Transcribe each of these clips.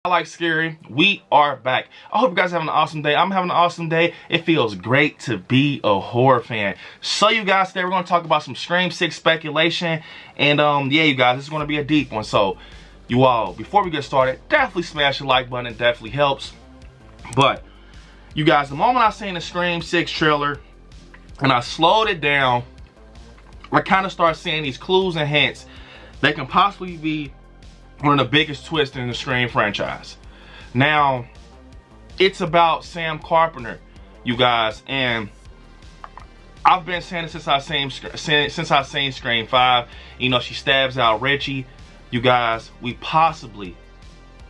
I like scary. We are back. I hope you guys are having an awesome day. I'm having an awesome day. It feels great to be a horror fan. So you guys, today we're going to talk about some Scream 6 speculation. And yeah, you guys, this is going to be a deep one. So you all, before we get started, definitely smash the like button. It definitely helps. But you guys, the moment I seen the Scream 6 trailer and I slowed it down, I kind of started seeing these clues and hints that can possibly be one of the biggest twists in the Scream franchise. Now, it's about Sam Carpenter, you guys, and I've been saying it since I seen Scream 5. You know, she stabs out Richie. You guys, we possibly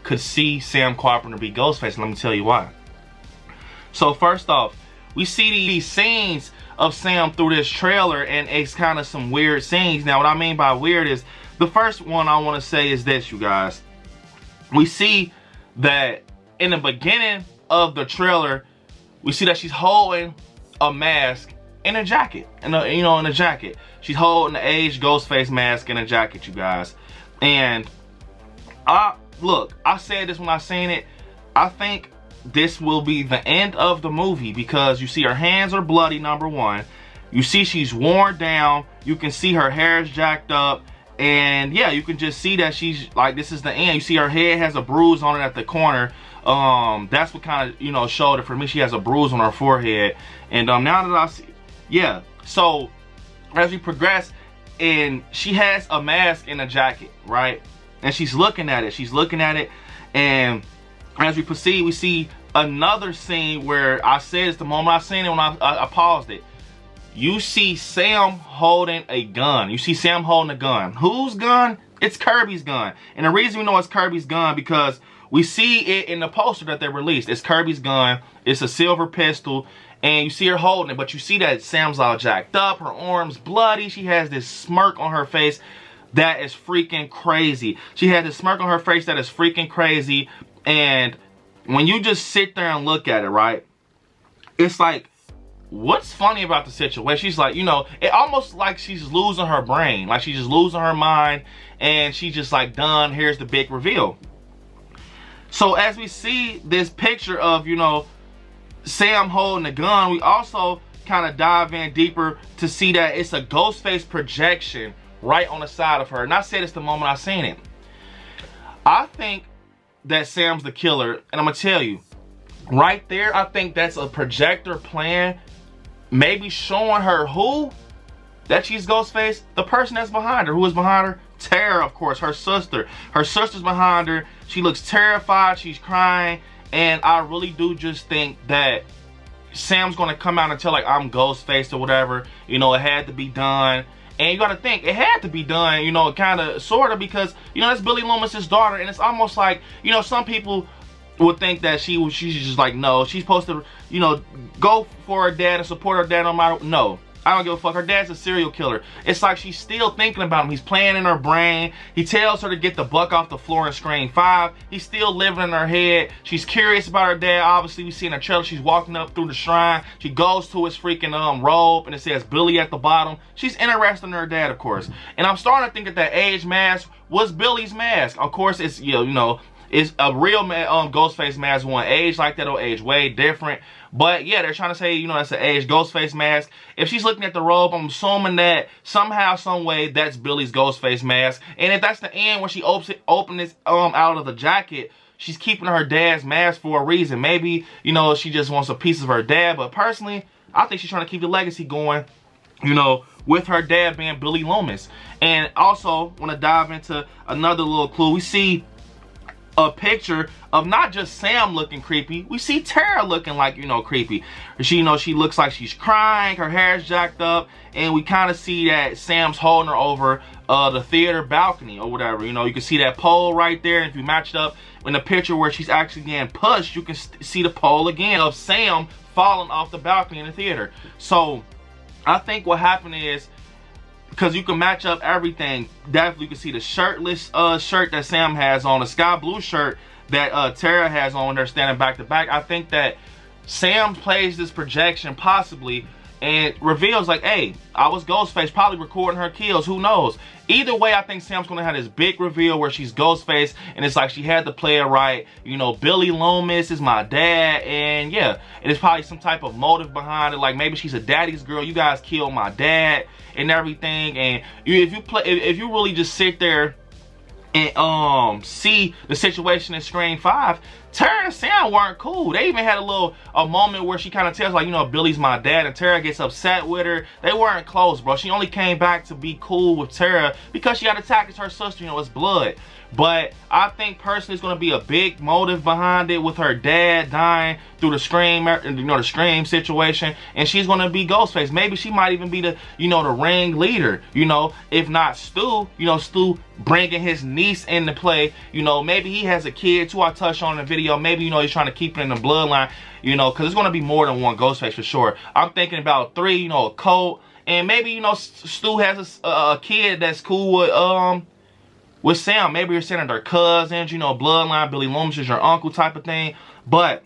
could see Sam Carpenter be Ghostface, and let me tell you why. So first off, we see these scenes of Sam through this trailer, and it's kind of some weird scenes. Now, what I mean by weird is, the first one I want to say is this, you guys. We see that in the beginning of the trailer, we see that she's holding a mask in a jacket. In a jacket. She's holding the aged Ghostface mask in a jacket, you guys. And look, I said this when I seen it. I think this will be the end of the movie because you see her hands are bloody, number one. You see she's worn down. You can see her hair is jacked up. And yeah, you can just see that she's like, this is the end. You see her head has a bruise on it at the corner. That's what kind of, showed it for me. She has a bruise on her forehead. And now that I see, yeah. So as we progress, and she has a mask and a jacket, right? And she's looking at it. She's looking at it. And as we proceed, we see another scene where I said it's the moment I seen it when I paused it. You see Sam holding a gun. You see Sam holding a gun. Whose gun? It's Kirby's gun. And the reason we know it's Kirby's gun because we see it in the poster that they released. It's Kirby's gun. It's a silver pistol. And you see her holding it. But you see that Sam's all jacked up. Her arm's bloody. She has this smirk on her face that is freaking crazy. She has this smirk on her face that is freaking crazy. And when you just sit there and look at it, right? It's like, what's funny about the situation? She's like, it almost like she's losing her brain. Like she's just losing her mind. And she's just like, done. Here's the big reveal. So as we see this picture of, Sam holding a gun, we also kind of dive in deeper to see that it's a Ghostface projection right on the side of her. And I said it's the moment I seen it. I think that Sam's the killer. And I'm going to tell you, right there, I think that's a projector plan. Maybe showing her who that she's Ghostface, the person that's behind her. Who is behind her? Tara, of course, her sister. Her sister's behind her. She looks terrified. She's crying. And I really do just think that Sam's going to come out and tell, like, I'm Ghostface or whatever. It had to be done. And you got to think, it had to be done, kind of, sort of, because, that's Billy Loomis' daughter. And it's almost like, some people would think that she's just like, no, she's supposed to, go for her dad and support her dad no matter. No, I don't give a fuck. Her dad's a serial killer. It's like she's still thinking about him. He's playing in her brain. He tells her to get the buck off the floor in Scream 5. He's still living in her head. She's curious about her dad. Obviously, we see in her trailer, she's walking up through the shrine. She goes to his freaking robe, and it says Billy at the bottom. She's interested in her dad, of course. And I'm starting to think that age mask was Billy's mask. Of course, it's, it's a real Ghostface mask. One age like that or age way different. But yeah, they're trying to say, that's an age Ghostface mask. If she's looking at the robe, I'm assuming that somehow, some way, that's Billy's Ghostface mask. And if that's the end when she opens this out of the jacket, she's keeping her dad's mask for a reason. Maybe, she just wants a piece of her dad. But personally, I think she's trying to keep the legacy going, with her dad being Billy Loomis. And also, want to dive into another little clue. We see a picture of not just Sam looking creepy, we see Tara looking like, creepy. She, she looks like she's crying, her hair's jacked up, and we kind of see that Sam's holding her over the theater balcony or whatever. You can see that pole right there, and if you match it up in the picture where she's actually getting pushed, you can see the pole again of Sam falling off the balcony in the theater. So I think what happened is, because you can match up everything, definitely you can see the shirtless shirt that Sam has on, the sky blue shirt that Tara has on when they're standing back to back. I think that Sam plays this projection possibly and reveals like, hey, I was Ghostface, probably recording her kills, who knows. Either way, I think Sam's gonna have this big reveal where she's Ghostface, and it's like she had to play it right. You know, Billy Loomis is my dad, and yeah, it is probably some type of motive behind it. Like maybe she's a daddy's girl. You guys killed my dad and everything. And if you really just sit there and see the situation in Scream 5, Tara and Sam weren't cool. They even had a moment where she kind of tells, like, you know, Billy's my dad, and Tara gets upset with her. They weren't close, bro. She only came back to be cool with Tara because she got attacked as her sister, you know, it's blood. But I think personally it's going to be a big motive behind it with her dad dying through the Scream, you know, the Scream situation, and she's going to be Ghostface. Maybe she might even be the, you know, the ring leader, you know, if not Stu, you know, Stu bringing his niece into play. You know, maybe he has a kid too, I touched on in the video. Maybe, you know, he's trying to keep it in the bloodline, you know, because it's going to be more than one Ghostface for sure. I'm thinking about 3, you know, a cult, and maybe, you know, Stu has a kid that's cool with Sam. Maybe you're saying they're cousins, you know, bloodline, Billy Loomis is your uncle type of thing. But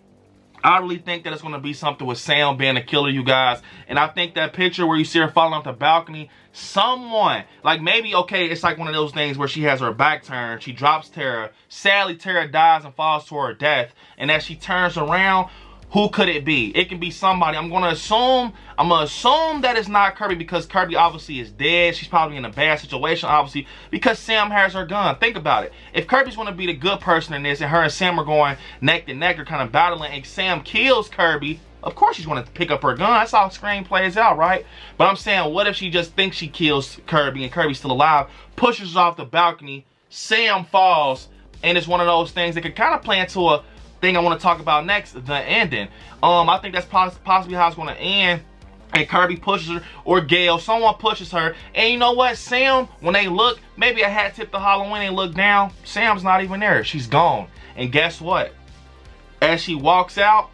I really think that it's going to be something with Sam being a killer, you guys. And I think that picture where you see her falling off the balcony, someone, like maybe, okay, it's like one of those things where she has her back turned, she drops Tara. Sadly, Tara dies and falls to her death. And as she turns around, who could it be? It can be somebody. I'm gonna assume that it's not Kirby, because Kirby obviously is dead. She's probably in a bad situation, obviously, because Sam has her gun. Think about it. If Kirby's gonna be the good person in this, and her and Sam are going neck to neck, or kind of battling, and Sam kills Kirby, of course she's gonna pick up her gun. That's how Scream plays out, right? But I'm saying, what if she just thinks she kills Kirby and Kirby's still alive, pushes her off the balcony, Sam falls, and it's one of those things that could kind of play into a thing I want to talk about next, the ending. I think that's possibly how it's going to end. And Kirby pushes her, or Gail, someone pushes her, and you know what? Sam, when they look, maybe a hat tip to Halloween, they look down, Sam's not even there. She's gone. And guess what? As she walks out,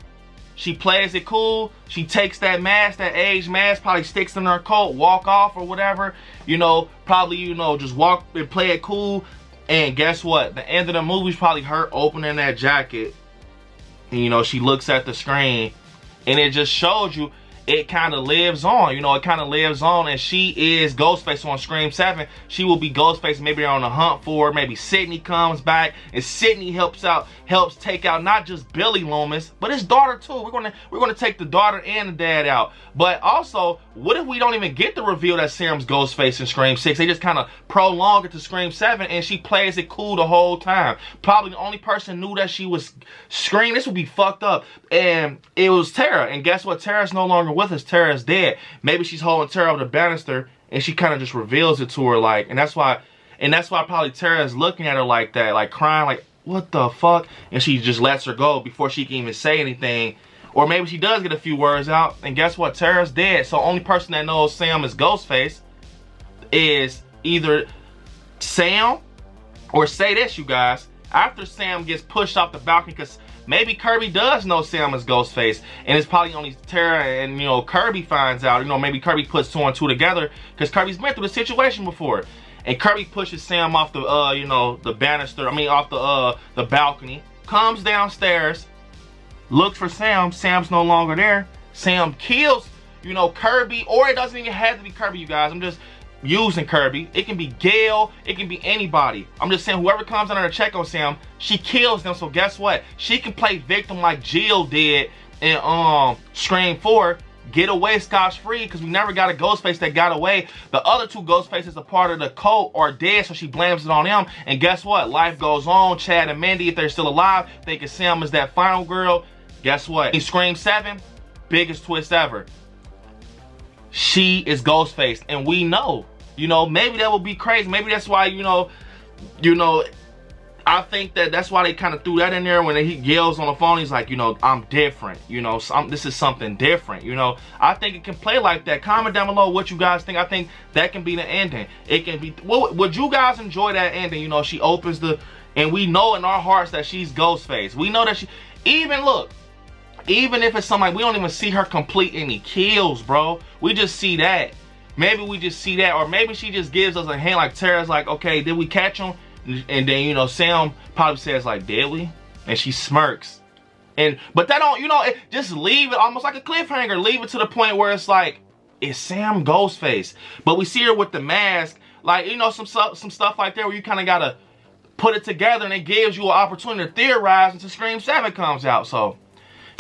she plays it cool. She takes that mask, that age mask, probably sticks in her coat, walk off or whatever. You know, probably, you know, just walk and play it cool. And guess what? The end of the movie is probably her opening that jacket. And, you know, she looks at the screen, and it just shows you it kind of lives on. You know, it kind of lives on, and she is Ghostface on Scream 7. She will be Ghostface. Maybe they're on the hunt for her. Maybe Sydney comes back, and Sydney helps take out not just Billy Loomis, but his daughter too. We're gonna take the daughter and the dad out. But also, what if we don't even get the reveal that Sam's Ghostface in Scream 6? They just kind of prolong it to Scream 7, and she plays it cool the whole time. Probably the only person knew that she was Scream. This would be fucked up. And it was Tara. And guess what? Tara's no longer with us. Tara's dead. Maybe she's holding Tara over the banister, and she kind of just reveals it to her, like, and that's why probably Tara's looking at her like that, like crying, like, what the fuck? And she just lets her go before she can even say anything. Or maybe she does get a few words out, and guess what? Tara's dead. So only person that knows Sam is Ghostface is either Sam, or say this, you guys, after Sam gets pushed off the balcony, because maybe Kirby does know Sam is Ghostface, and it's probably only Tara and, you know, Kirby finds out. You know, maybe Kirby puts 2 and 2 together, because Kirby's been through the situation before. And Kirby pushes Sam off the, you know, the banister, off the balcony, comes downstairs, looks for Sam. Sam's no longer there. Sam kills, you know, Kirby, or it doesn't even have to be Kirby, you guys. I'm just using Kirby. It can be Gail, it can be anybody. I'm just saying, whoever comes under to check on Sam, she kills them. So guess what? She can play victim like Jill did in Scream 4. Get away scotch-free, because we never got a Ghostface that got away. The other 2 Ghostfaces, a part of the cult, are dead, so she blames it on them. And guess what? Life goes on. Chad and Mindy, if they're still alive, thinking Sam is that final girl. Guess what? In Scream 7, biggest twist ever. She is Ghostface, and we know. You know, maybe that would be crazy. Maybe that's why, you know, I think that's why they kind of threw that in there when he yells on the phone. He's like, you know, I'm different. You know, this is something different. You know, I think it can play like that. Comment down below what you guys think. I think that can be the ending. It can be. Would you guys enjoy that ending? You know, she opens and we know in our hearts that she's Ghostface. We know that she, even if it's somebody, we don't even see her complete any kills, bro. We just see that. Maybe we just see that, or maybe she just gives us a hint, like Tara's like, okay, did we catch him? And then, you know, Sam probably says like, did we? And she smirks. But that don't, you know, just leave it almost like a cliffhanger. Leave it to the point where it's like, is Sam Ghostface. But we see her with the mask. Like, you know, some stuff like that where you kind of got to put it together, and it gives you an opportunity to theorize until Scream 7 comes out. So,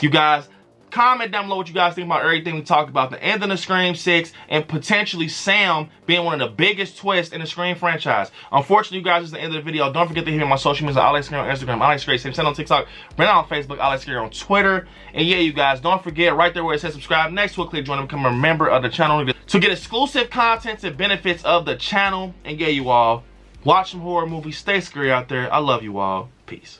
you guys, comment down below what you guys think about everything we talked about. The end of the Scream 6 and potentially Sam being one of the biggest twists in the Scream franchise. Unfortunately, you guys, this is the end of the video. Don't forget to hit me on my social media. I like Scary on Instagram. I like Scary Same on TikTok. Right now on Facebook. I like Scary on Twitter. And yeah, you guys, don't forget right there where it says subscribe next to it, click join and become a member of the channel to get exclusive content and benefits of the channel. And yeah, you all, watch some horror movies. Stay scary out there. I love you all. Peace.